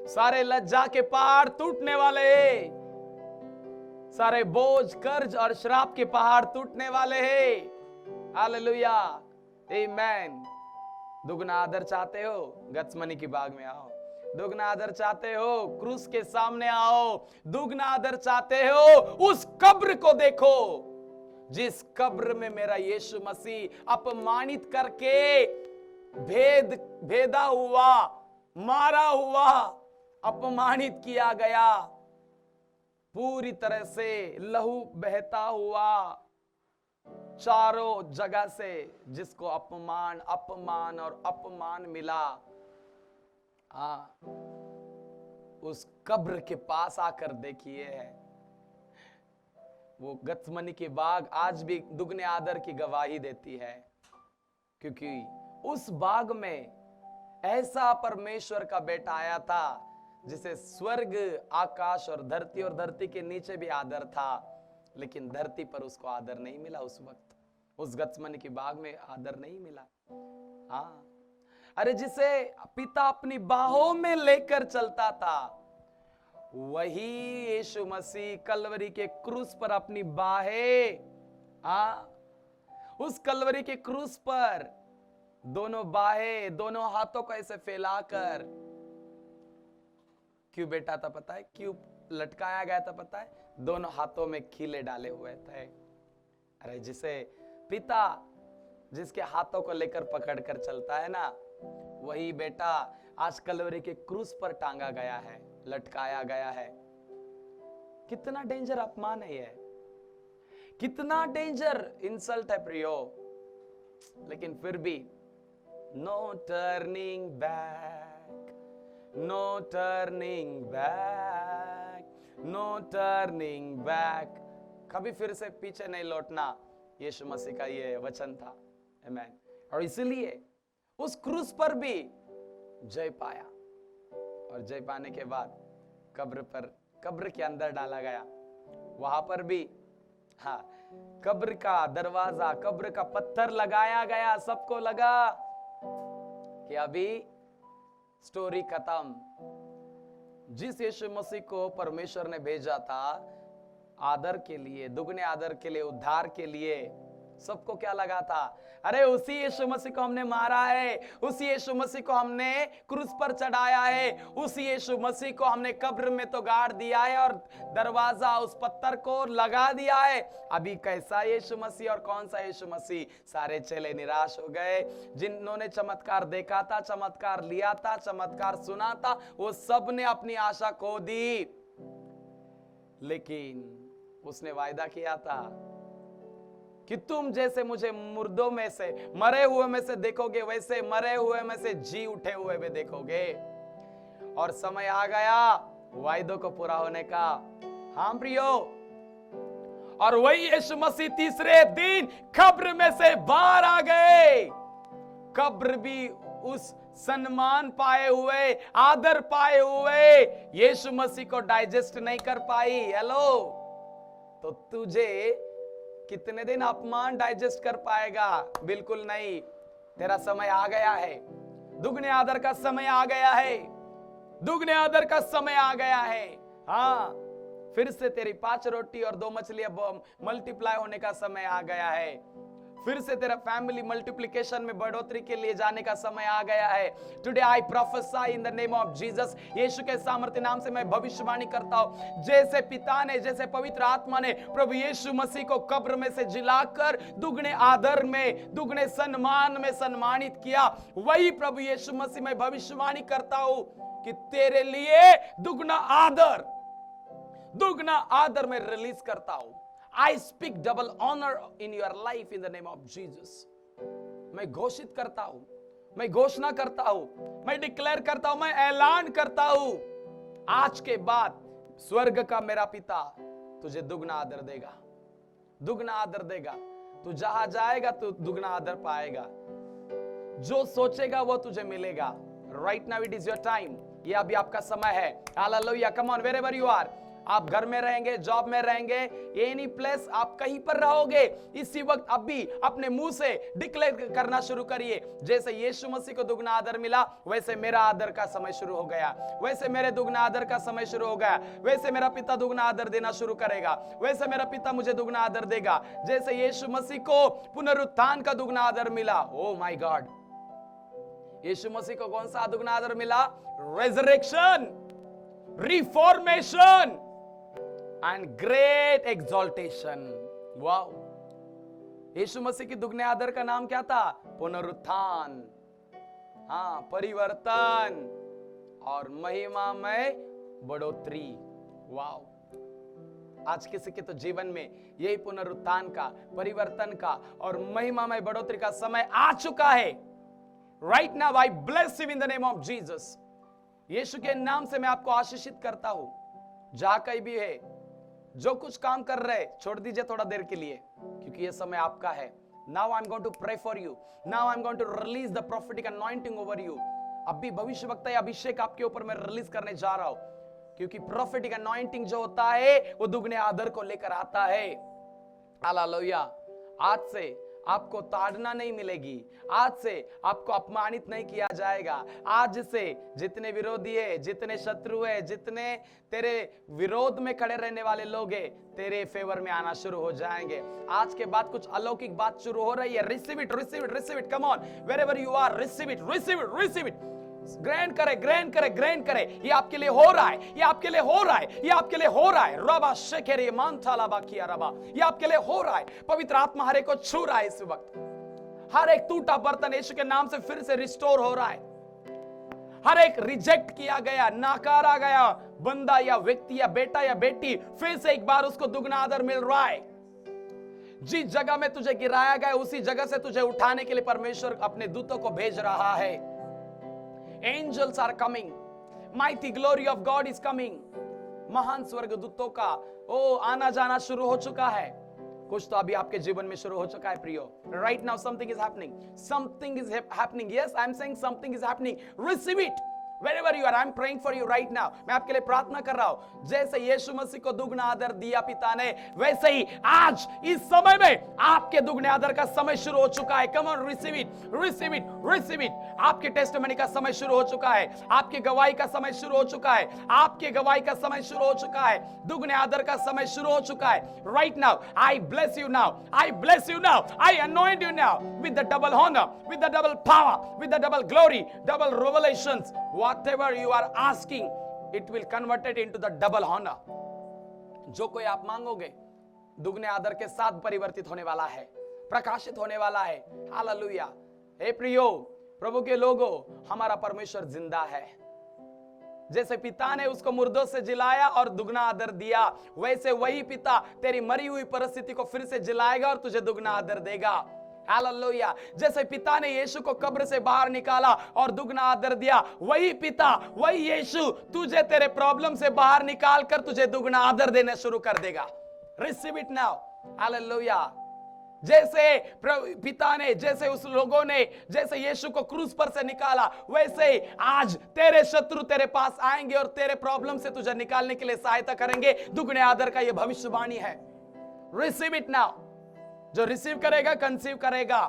सारे लज्जा के पहाड़ टूटने वाले हैं। सारे बोझ, कर्ज और श्राप के पहाड़ टूटने वाले हैं। हालेलुया, आमेन। दुगना आदर चाहते हो? गत्समनी की बाग में आओ। दुगना आदर चाहते हो? क्रूस के सामने आओ। दुगना आदर चाहते हो? उस कब्र को देखो, जिस कब्र में मेरा यीशु मसीह अपमानित करके भेदा हुआ, मारा हुआ, अपमानित किया गया, पूरी तरह से लहू बहता हुआ, चारों जगह से जिसको अपमान, अपमान और अपमान मिला। उस कब्र के पास आकर देखिए, वो गत्समनी की बाग आज भी दुगने आदर की गवाही देती है, क्योंकि उस बाग में ऐसा परमेश्वर का बेटा आया था जिसे स्वर्ग, आकाश और धरती के नीचे भी आदर था, लेकिन धरती पर उसको आदर नहीं मिला। उस वक्त उस गत्समनी की बाग में आदर नहीं मिला। हाँ, अरे जिसे पिता अपनी बाहों में लेकर चलता था, वही यीशु मसीह कलवरी के क्रूस पर अपनी बाहें, उस कलवरी के क्रूस पर दोनों बाहें, दोनों हाथों को ऐसे फैलाकर क्यों बैठा था पता है? क्यों लटकाया गया था पता है? दोनों हाथों में खीले डाले हुए थे। अरे जिसे पिता जिसके हाथों को लेकर पकड़ कर चलता है ना, वही बेटा आज कलवरी के क्रूस पर टांगा गया है, लटकाया गया है। कितना डेंजर अपमान है ये, कितना डेंजर इंसल्ट है प्रियो। लेकिन फिर भी no turning back, no turning back, no turning back. कभी फिर से पीछे नहीं लौटना, यीशु मसीह का ये वचन था। आमीन। और इसलिए उस क्रूस पर भी जय पाया, और जय पाने के बाद कब्र के अंदर डाला गया। वहां पर भी हाँ, कब्र का दरवाजा, कब्र का पत्थर लगाया गया। सबको लगा कि अभी स्टोरी खत्म। जिस यीशु मसीह को परमेश्वर ने भेजा था आदर के लिए, दुगने आदर के लिए, उद्धार के लिए, सबको क्या लगा था? अरे उसी यीशु मसीह को हमने मारा है, उसी यीशु मसीह को हमने क्रूस पर चढ़ाया है, उसी यीशु मसीह को हमने कब्र में तो गाड़ दिया है और दरवाजा उस पत्थर को लगा दिया है। अभी कैसा यीशु मसीह और कौन सा यीशु मसीह? सारे चेले निराश हो गए। जिन्होंने चमत्कार देखा था, चमत्कार लिया था, चमत्कार सुना था, वो सब ने अपनी आशा खो दी। लेकिन उसने वायदा किया था कि तुम जैसे मुझे मुर्दों में से, मरे हुए में से देखोगे, वैसे मरे हुए में से जी उठे हुए भी देखोगे। और समय आ गया वायदों को पूरा होने का। हाँ प्रियो, और वही यीशु मसीह तीसरे दिन कब्र में से बाहर आ गए। कब्र भी उस सम्मान पाए हुए, आदर पाए हुए यीशु मसीह को डाइजेस्ट नहीं कर पाई। हेलो, तो तुझे कितने दिन अपमान डाइजेस्ट कर पाएगा? बिल्कुल नहीं। तेरा समय आ गया है, दुगने आदर का समय आ गया है, दुगने आदर का समय आ गया है। हाँ, फिर से तेरी 5 रोटी और 2 मछलियां मल्टीप्लाई होने का समय आ गया है। फिर से तेरा फैमिली मल्टीप्लिकेशन में बढ़ोतरी के लिए जाने का समय आ गया है। Today I prophesy in the name of Jesus. यीशु के सामर्थ्य नाम से मैं भविष्यवाणी करता हूं, जैसे पिता ने, जैसे पवित्र आत्मा ने प्रभु यीशु मसीह को कब्र में से जिलाकर दुगने आदर में, दुगने सम्मान में सम्मानित किया, वही प्रभु यीशु मसीह मैं भविष्यवाणी करता हूं कि तेरे लिए दुगना आदर में रिलीज करता हूं। I speak double honor in your life in the name of Jesus. मैं घोषित करता हूं, मैं घोषणा करता हूं, मैं डिक्लेयर करता हूं, मैं ऐलान करता हूं, आज के बाद स्वर्ग का मेरा पिता तुझे दुगना आदर देगा, दुगना आदर देगा। तू जहां जाएगा तू दुगना आदर पाएगा। जो सोचेगा वो तुझे मिलेगा। Right now it is your time. ये अभी आपका समय है। Hallelujah. Come on, wherever you are. आप घर में रहेंगे, जॉब में रहेंगे, एनी प्लेस, आप कहीं पर रहोगे, इसी वक्त अभी अपने मुंह से डिक्लेयर करना शुरू करिए, जैसे यीशु मसीह को दुगना आदर मिला, वैसे मेरा आदर का समय शुरू हो गया, वैसे मेरे दुगना आदर का समय शुरू हो गया, वैसे मेरा पिता दुगना आदर देना शुरू करेगा, वैसे मेरा पिता मुझे दुगना आदर देगा, जैसे यीशु मसीह को पुनरुत्थान का दुगना आदर मिला। ओ माय गॉड, यीशु मसीह को कौन सा दुगना आदर मिला? Resurrection, reformation and great exaltation. Wow, यीशु मसीह की दुगने आदर का नाम क्या था? पुनरुत्थान, हाँ, परिवर्तन और महिमा में बढ़ोतरी। वाओ, आज किसी के तो जीवन में यही पुनरुत्थान का, परिवर्तन का और महिमा में बढ़ोतरी का समय आ चुका है। Right now I bless you in the name of Jesus. यीशु के नाम से मैं आपको आशीषित करता हूं। जहां कहीं भी है, जो कुछ काम कर रहे, छोड़ दीजिए थोड़ा देर के लिए, क्योंकि ये समय आपका है। Now I'm going to pray for you. Now I'm going to release the prophetic anointing over you. अभी भविष्यवक्ता या अभिषेक आपके ऊपर मैं रिलीज करने जा रहा हूं, क्योंकि प्रोफेटिक अनॉइंटिंग जो होता है वो दुगने आदर को लेकर आता है। हालेलुया। आज से आपको ताड़ना नहीं मिलेगी, आज से आपको अपमानित नहीं किया जाएगा। आज से जितने विरोधी है, जितने शत्रु है, जितने तेरे विरोध में खड़े रहने वाले लोग हैं, तेरे फेवर में आना शुरू हो जाएंगे। आज के बाद कुछ अलौकिक बात शुरू हो रही है। Receive it, receive it, receive it. Come on, wherever you are, receive it, receive it, receive it. Grand करे, ग्रैंड करे, ग्रैंड करे। ये आपके लिए हो रहा है, ये आपके लिए हो रहा है, ये आपके लिए हो रहा है। रबा शेकेरे मानथाला बाकिया रबा, ये आपके लिए हो रहा है। पवित्र आत्मा हर एक को छू रहा है इस वक्त। हर एक टूटा बर्तन यीशु के नाम से फिर से रिस्टोर हो रहा है। हर एक रिजेक्ट किया गया, नकारा गया बंदा या व्यक्ति या बेटा या बेटी, फिर से एक बार उसको दुगना आदर मिल रहा है। जिस जगह में तुझे गिराया गया उसी जगह से तुझे उठाने के लिए परमेश्वर अपने दूतों को भेज रहा है। Angels are coming, mighty glory of God is coming। महान स्वर्गदूतों का आना जाना शुरू हो चुका है। कुछ तो अभी आपके जीवन में शुरू हो चुका है प्रियो। Right now something is happening, something is happening। Yes, I am saying something is happening। Receive it wherever you are। I am praying for you right now। मैं आपके लिए प्रार्थना कर रहा हूं। जैसे यीशु मसीह को दुगना आदर दिया पिता ने, वैसे ही आज इस समय में आपके दुगने आदर का समय शुरू हो चुका है। Come on, receive it, receive it, receive it. आपके टेस्टिमनी का समय शुरू हो चुका है, आपके गवाही का समय शुरू हो चुका है, आपके गवाही का समय शुरू हो चुका है, दुगने आदर का समय शुरू हो चुका है। Right now I bless you now, I bless you now, I anoint you now with the double honour, with the double power, with the double glory, double revelations. Whatever you are asking, it will convert it into the double honor। जो कोई आप मांगोगे दुगने आदर के साथ परिवर्तित होने वाला है, प्रकाशित होने वाला है। हालेलुया। हे प्रियो, प्रभु के लोगों, हमारा परमेश्वर जिंदा है। जैसे पिता ने उसको मुर्दों से जिलाया और दुगना आदर दिया, वैसे वही पिता तेरी मरी हुई परिस्थिति को फिर से जिलाएगा और तुझे दुगना आदर देगा। हालेलुया। जैसे पिता ने यीशु को कब्र से बाहर निकाला और दुगना आदर दिया, वही पिता, वही यीशु तुझे तेरे प्रॉब्लम से बाहर निकाल कर तुझे दुगना आदर देना शुरू कर देगा। Receive it now. हालेलुया। जैसे पिता ने, जैसे उस लोगों ने, जैसे यीशु को क्रूस पर से निकाला, वैसे ही आज तेरे शत्रु तेरे पास आएंगे और तेरे प्रॉब्लम से तुझे निकालने के लिए सहायता करेंगे। दुगने आदर का यह भविष्यवाणी है। Receive it now. जो रिसीव करेगा कंसीव करेगा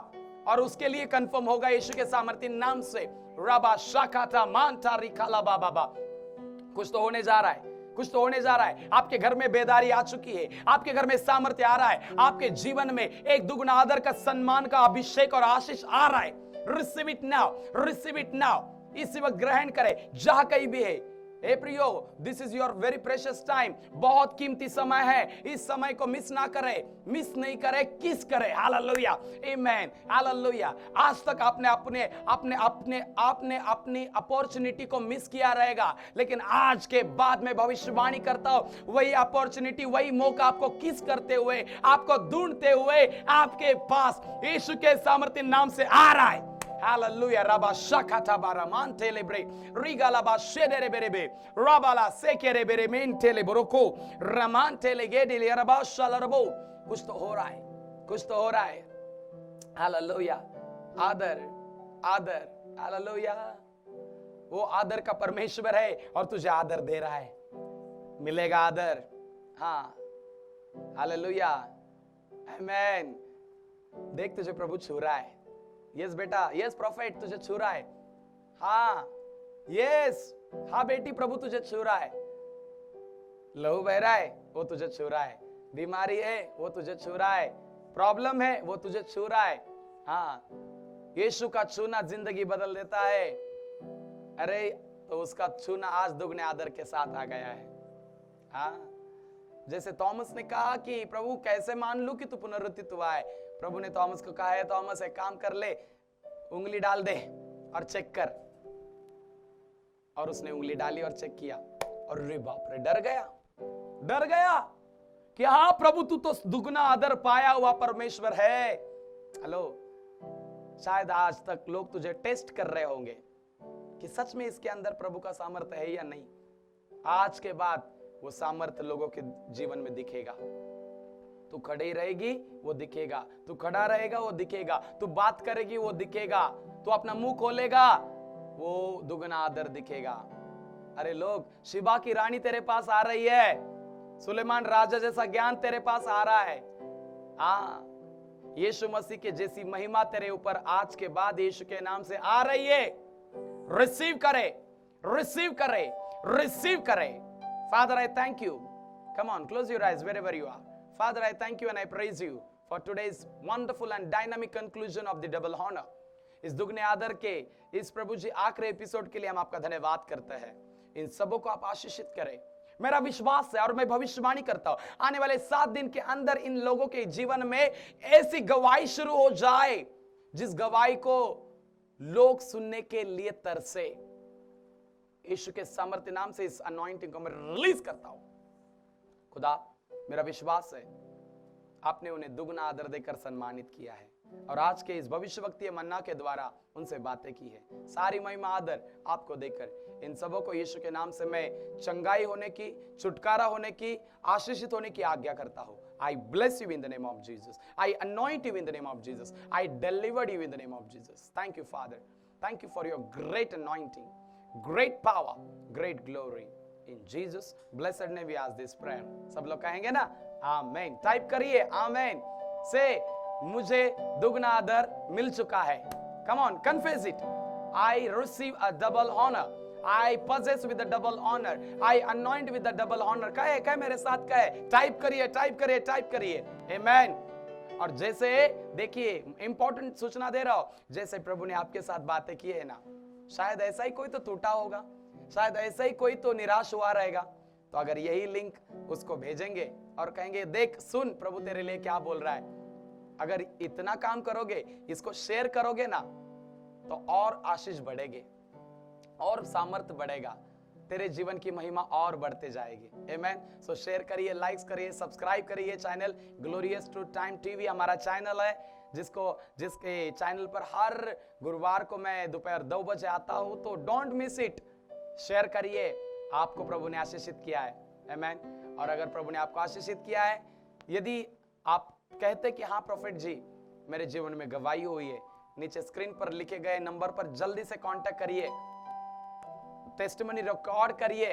और उसके लिए कंफर्म होगा यीशु के सामर्थ्य नाम से। रबा शाखाता मानता रिकाला बाबा। कुछ तो होने जा रहा है, कुछ तो होने जा रहा है। आपके घर में बेदारी आ चुकी है, आपके घर में सामर्थ्य आ रहा है, आपके जीवन में एक दुगना आदर का, सम्मान का, अभिषेक और आशीष आ रहा है। Receive it now, receive it now. इसी वक्त ग्रहण करें जहां कहीं भी है। हे प्रियो, this is your very precious time. बहुत कीमती समय है, इस समय को मिस ना करे, मिस नहीं करे, किस करे। हालेलुया, आमेन, हालेलुया। आज तक आपने अपने अपने अपने आपने अपनी अपॉर्चुनिटी को मिस किया रहेगा, लेकिन आज के बाद मैं भविष्यवाणी करता हूं, वही अपॉर्चुनिटी, वही मौका आपको किस करते हुए, आपको ढूंढते हुए आपके पास यीशु के सामर्थ्य नाम से आ रहा है। Hallelujah. Rabba shakata baramante lebre rigala ba shedere berebe rabala sekere beremente le boroko ramante le gede le rabba shalarabo। कुछ तो हो रहा है, कुछ तो हो रहा है। Hallelujah। आदर, आदर, Hallelujah। वो आदर का परमेश्वर है और तुझे आदर दे रहा है। मिलेगा आदर। हाँ, Hallelujah। Amen। देख तुझे प्रभु छू रहा है। यस बेटा, यस प्रॉफिट, तुझे छू रहा है। हाँ, यस, हाँ बेटी, प्रभु तुझे छू रहा है। लहू बह रहा है, वो तुझे छू रहा है। बीमारी है, वो तुझे छू रहा है। प्रॉब्लम है, वो तुझे छू रहा है। हाँ, यीशु का छूना जिंदगी बदल देता है। अरे तो उसका छूना आज दुगने आदर के साथ आ गया है। हाँ, जैसे थॉमस ने कहा कि प्रभु कैसे मान लूं कि तू पुनरुत्थित हुआ है। प्रभु ने थॉमस को कहा है, थॉमस एक काम कर ले, उंगली डाल दे और चेक कर। और उसने उंगली डाली और चेक किया और रे बाप रे, डर गया, डर गया कि हाँ प्रभु तू तो दुगना आदर पाया हुआ परमेश्वर है। हेलो, शायद आज तक लोग तुझे टेस्ट कर रहे होंगे कि सच में इसके अंदर प्रभु का सामर्थ्य है या नहीं। आज के बाद वो सामर्थ्य लोगों के जीवन में दिखेगा। तू खड़ी रहेगी, वो दिखेगा। तू खड़ा रहेगा, वो दिखेगा। तू बात करेगी, वो दिखेगा। तू अपना मुंह खोलेगा, वो दुगना आदर दिखेगा। अरे लोग, शिबा की रानी तेरे पास आ रही है, सुलेमान राजा जैसा ज्ञान तेरे पास आ रहा है। हाँ, यीशु मसीह के जैसी महिमा तेरे ऊपर आज के बाद यीशु के नाम से आ रही है। रिसीव करे, रिसीव करे, रिसीव करे। Father, I thank you. Come on, close your eyes wherever you are. Father, I thank you and I praise you for today's wonderful and dynamic conclusion of the double honor. इस दुगने आदर के इस प्रभु जी आखिरी episode के लिए हम आपका धन्यवाद करते हैं। इन सबों को आप आशीषित करें। मेरा विश्वास है और मैं भविष्यवाणी करता हूं, आने वाले 7 दिन के अंदर इन लोगों के जीवन में ऐसी गवाही शुरू हो जाए जिस गवाही को लोग सुनने के लिए तरसे। यीशु के सामर्थ्य नाम से इस अनॉइंटिंग को मैं रिलीज करता हूं। खुदा, मेरा विश्वास है आपने उन्हें दुगना आदर देकर सम्मानित किया है और आज के इस भविष्यवक्तीय मन्ना के द्वारा उनसे बातें की है। सारी महिमा आदर आपको देकर इन सबों को यीशु के नाम से मैं चंगाई होने की, छुटकारा होने की, आशीषित होने की आज्ञा करता हूं। I bless you in the name of Jesus. I anoint you in the name of Jesus. I delivered you in the name of Jesus. Thank you, Father. Thank you for your great anointing, great power, great glory. In Jesus blessed name we ask this prayer. सब लोग कहेंगे ना? आमेन। Type करिए आमेन से मुझे दुगना आदर मिल चुका है। Come on, confess it. I receive a double honor. I possess with the double honor. I anoint with the double honor. कहे मेरे साथ कहे। टाइप करिए, टाइप करिए, टाइप करिए। Amen. और जैसे देखिए, इंपॉर्टेंट सूचना दे रहा हूं, जैसे प्रभु ने आपके साथ बातें की है ना, शायद ऐसा ही कोई तो टूटा होगा, शायद ऐसा ही कोई तो निराश हुआ रहेगा। तो अगर यही लिंक उसको भेजेंगे और कहेंगे देख सुन प्रभु तेरे लिए क्या बोल रहा है, अगर इतना काम करोगे, इसको शेयर करोगे ना, तो और आशीष बढ़ेगी और सामर्थ्य बढ़ेगा, तेरे जीवन की महिमा और बढ़ते जाएगी। आमेन। सो शेयर करिए, लाइक्स करिए, सब्सक्राइब करिए। Channel glorious true time TV हमारा चैनल है, जिसके चैनल पर हर गुरुवार को मैं दोपहर 2 बजे आता हूं, तो डोंट मिस इट। शेयर करिए, आपको प्रभु ने आशीषित किया है। आमेन। और अगर प्रभु ने आपको आशीषित किया है, यदि आप कहते कि हाँ प्रोफेट जी मेरे जीवन में गवाही हुई है, नीचे स्क्रीन पर लिखे गए नंबर पर जल्दी से कांटेक्ट करिए, टेस्टिमनी रिकॉर्ड करिए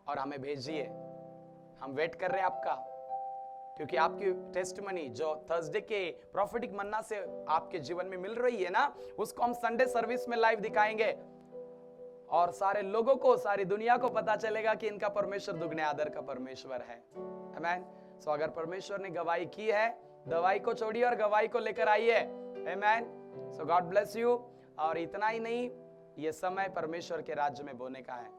और हमें भेजिए। हम वेट कर रहे हैं आपका, क्योंकि आपकी टेस्टिमनी जो थर्सडे के प्रॉफिटिक मन्ना से आपके जीवन में मिल रही है ना, उसको हम संडे सर्विस में लाइव दिखाएंगे और सारे लोगों को, सारी दुनिया को पता चलेगा कि इनका परमेश्वर दुगने आदर का परमेश्वर है। आमेन। सो अगर परमेश्वर ने गवाही की है, दवाई को छोड़िए और गवाही को लेकर आइए। आमेन। सो गॉड ब्लेस यू। और इतना ही नहीं, ये समय परमेश्वर के राज्य में बोने का है।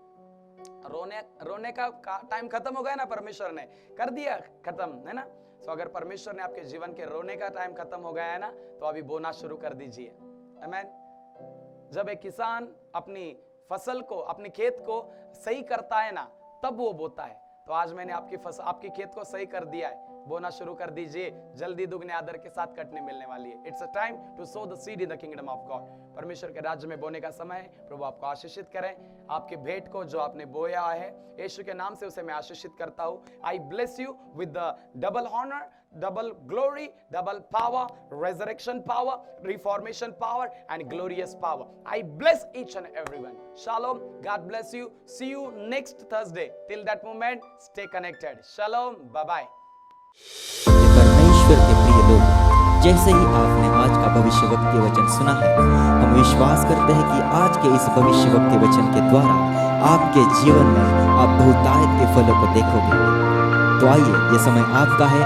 रोने का टाइम खत्म हो गया ना, परमेश्वर ने कर दिया खत्म, है ना। सो अगर परमेश्वर ने आपके जीवन के रोने का टाइम खत्म हो गया है ना, तो अभी बोना शुरू कर दीजिए। आमेन। जब एक किसान अपनी फसल को, अपने खेत को सही करता है ना, तब वो बोता है। तो आज मैंने आपकी खेत को सही कर दिया है, बोना शुरू कर दीजिए, जल्दी दुगने आदर के साथ कटने मिलने वाली है। It's a time to sow the seed in the kingdom of God. परमेश्वर के राज्य में बोने का समय है। प्रभु आपको आशीषित करें। आपके भेंट को जो आपने बोया है, यीशु के नाम से उसे मैं आशीषित करता हूं। I bless you with the double honour, double glory, double power, resurrection power, reformation power, and glorious power. I bless each and everyone. Shalom. God bless you. See you next Thursday. Till that moment, stay connected. Shalom. Bye-bye. परमेश्वर के प्रिय लोग, जैसे ही आपने आज का भविष्यवक्तीय वचन सुना है, हम विश्वास करते हैं कि आज के इस भविष्यवक्तीय वचन के द्वारा आपके जीवन में आप बहुतायत के फलों को देखोगे। तो आइए, ये समय आपका है।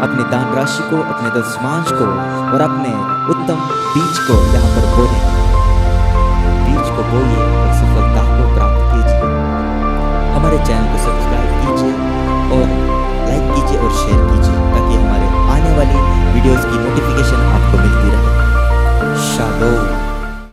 अपनी दान राशि को, अपने दशमांश को और अपने उत्तम बीज को यहाँ पर बोएं। बीज को बोइए और सफलता को प्राप्त कीजिए। हमारे चैनल को सब्सक्राइब कीजिए और लाइक कीजिए और शेयर कीजिए।